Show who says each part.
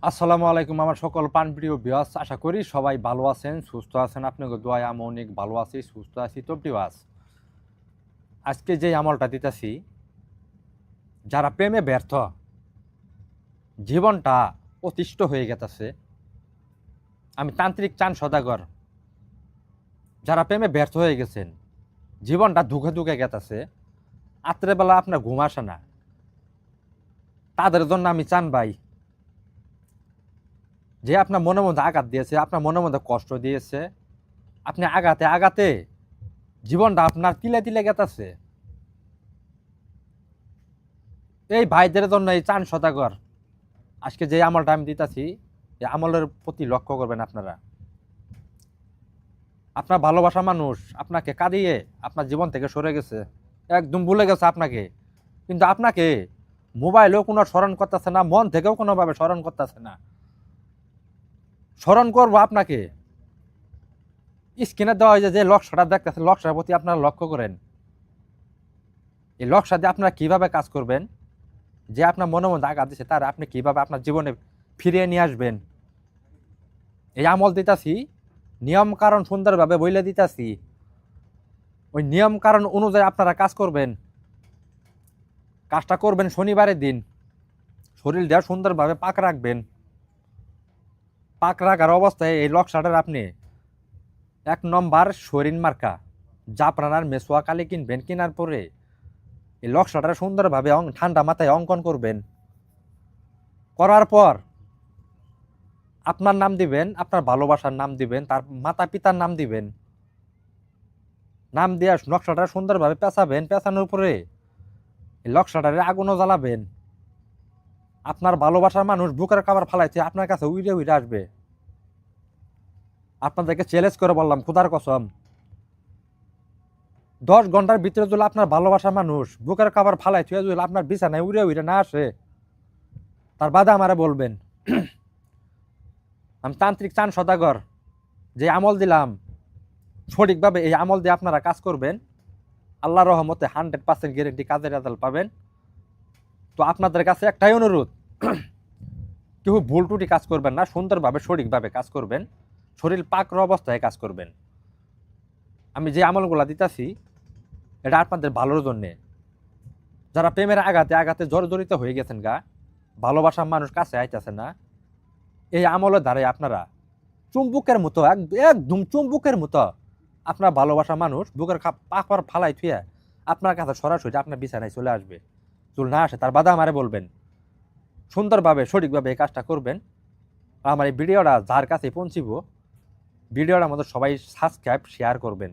Speaker 1: আসসালামু আলাইকুম আমার সকল প্রাণপ্রিয় ভিউয়ার্স, আশা করি সবাই ভালো আছেন, সুস্থ আছেন। আপনাকে দোয়ায় আমি অনেক ভালো আছি, সুস্থ আছি। তো ভিউয়ার্স, আজকে যে আমলটা দিতেছি, যারা প্রেমে ব্যর্থ, জীবনটা অতিষ্ঠ হয়ে গেছে, আমি তান্ত্রিক চান সদাগর। যারা প্রেমে ব্যর্থ হয়ে গেছেন, জীবনটা ধুকে ধুকে গেছে, রাত্রেবেলা আপনার ঘুম আসে না, তাদের জন্য আমি চান ভাই, যে আপনার মনের মধ্যে আঘাত দিয়েছে, আপনার মনের মধ্যে কষ্ট দিয়েছে, আপনি আঘাতে আঘাতে জীবনটা আপনার তিলে তিলে গেছে। এই ভাইদের জন্য এই চান সদাগর আজকে যে আমলটা আমি দিতেছি, এই আমলের প্রতি লক্ষ্য করবেন। আপনারা, আপনার ভালোবাসা মানুষ আপনাকে কাঁদিয়ে আপনার জীবন থেকে সরে গেছে, একদম ভুলে গেছে আপনাকে, কিন্তু আপনাকে মোবাইলেও কোনো স্মরণ করতেছে না, মন থেকেও কোনোভাবে স্মরণ করতেছে না। স্মরণ করবো আপনাকে, স্ক্রিনে দেওয়া হয় যে লক্ষ্যটা দেখতেছে, লক্ষ্যের প্রতি আপনারা লক্ষ্য করেন। এই লক্ষ্য দিয়ে আপনারা কিভাবে কাজ করবেন, যে আপনার মনে মধ্যে আঘাত দিচ্ছে তার আপনি কিভাবে আপনার জীবনে ফিরিয়ে নিয়ে আসবেন, এই আমল দিতেছি। নিয়ম কারণ সুন্দরভাবে বইলে দিতেছি, ওই নিয়ম কারণ অনুযায়ী আপনারা কাজ করবেন। কাজটা করবেন শনিবারের দিন, শরীর দেওয়া সুন্দরভাবে পাক রাখবেন। পাক রাখার অবস্থায় এই লক্ষ্যটার আপনি 1 নম্বর শরীর মার্কা জাফরানার মেসোয়া কালি কিনবেন। কেনার পরে এই লক্ষ্যটা সুন্দরভাবে ঠান্ডা মাথায় অঙ্কন করবেন। করার পর আপনার নাম দিবেন, আপনার ভালোবাসার নাম দিবেন, তার মাতা পিতার নাম দিবেন। নাম দিয়ে নকশাটা সুন্দরভাবে পেঁচাবেন। পেঁচানোর পরে এই লক্ষ্যটারে আগুনও জ্বালাবেন। আপনার ভালোবাসার মানুষ বুকের কাবার ফালাইছে আপনার কাছে উইরে উইরে আসবে। আপনাদেরকে চ্যালেঞ্জ করে বললাম, খোদার কসম, 10 ঘন্টার ভিতরে যদি আপনার ভালোবাসার মানুষ বুকের কাবার ফালাই থুয়ে যদি আপনার বিছানায় উড়ে উড়ে না আসে, তার বাদে আমারে বলবেন। আমি তান্ত্রিক চান সদাগর, যে আমল দিলাম সঠিকভাবে এই আমল দিয়ে আপনারা কাজ করবেন, আল্লাহর রহমতে 100% গ্যারেন্টি কাজের রেজাল্ট পাবেন। তো আপনাদের কাছে একটাই অনুরোধ, কেউ ভুল টুটি কাজ করবেন না, সুন্দরভাবে সঠিকভাবে কাজ করবেন, শরীর পাকর অবস্থায় কাজ করবেন। আমি যে আমলগুলা দিতেছি এটা আপনাদের ভালোর জন্যে। যারা প্রেমের আঘাতে আঘাতে জর্জরিত হয়ে গেছেন গা, ভালোবাসার মানুষ কাছে আইতেছে না, এই আমলের দ্বারাই আপনারা চুম্বুকের মতো একদম চুম্বুকের মতো আপনার ভালোবাসার মানুষ বুকের পাকর ফালাই থুয়ে আপনার কাছে সরাসরি আপনার বিছানায় চলে আসবে। চুল না আসে তার বাদে আমারে বলবেন। সুন্দরভাবে সঠিকভাবে এই কাজটা করবেন। আমার এই ভিডিওটা যার কাছে পৌঁছিব, ভিডিওটার মধ্যে সবাই সাবস্ক্রাইব শেয়ার করবেন।